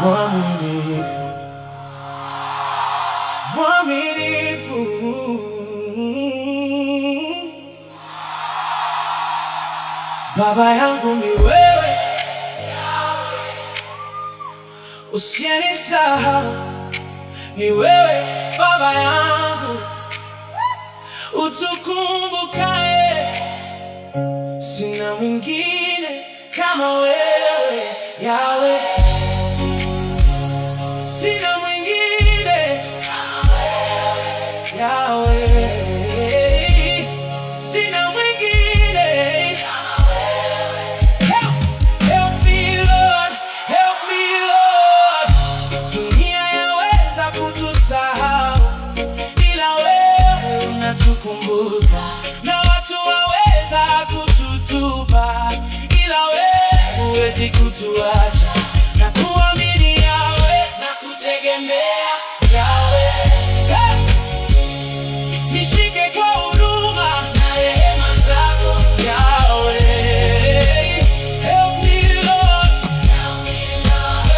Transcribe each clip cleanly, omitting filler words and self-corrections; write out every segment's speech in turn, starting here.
Mwaminifu, mwaminifu. Baba yangu ni wewe, usiyenisahau. Ni wewe Baba yangu, utukumbukaye. Sina mwingine kama wewe Yahweh. Sina mwingine kama wewe Yahweh. Sina mwingine kama wewe. Help me Lord, help me Lord. Dunia yaweza kutusahau, ila wewe unatukumbuka. Na watu waweza kututupa, ila wewe huwezi kutuacha. Na kuamini Yahweh, na kutegemea Yahweh. Nishike kwa huruma na rehema zako Yahweh. Help me Lord, help me Lord.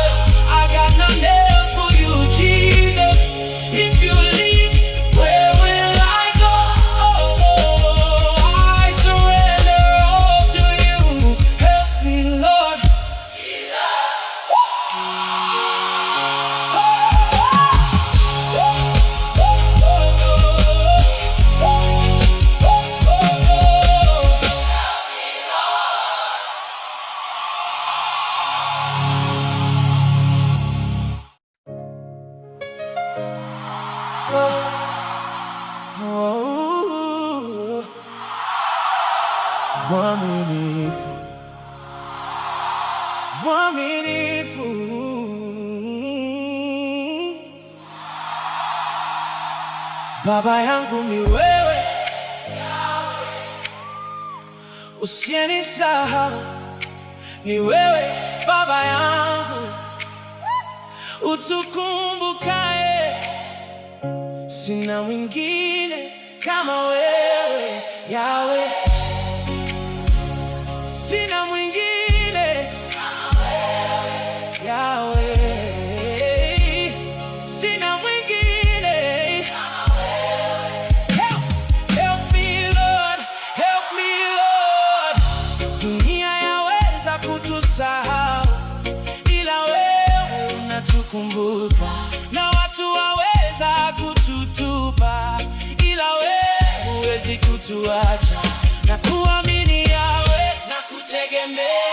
I got no nails for you Jesus. If you leave, where will I go? I surrender all to you. Help me Lord Jesus. Mwaminifu, mwaminifu. Baba yangu ni wewe, usiyenisahau. Ni wewe Baba yangu, utukumbukaye. Sina mwingine kama wewe Yahweh. Sina mwingine kama wewe Yahweh. Sina mwingine kama wewe. Help me Lord, help me Lord. Dunia yaweza kutusahau, ila wewe unatukumbuka. Na watu waweza kututupa, ila wewe huwezi kutuacha. Na kuamini Yahweh, na kutegemea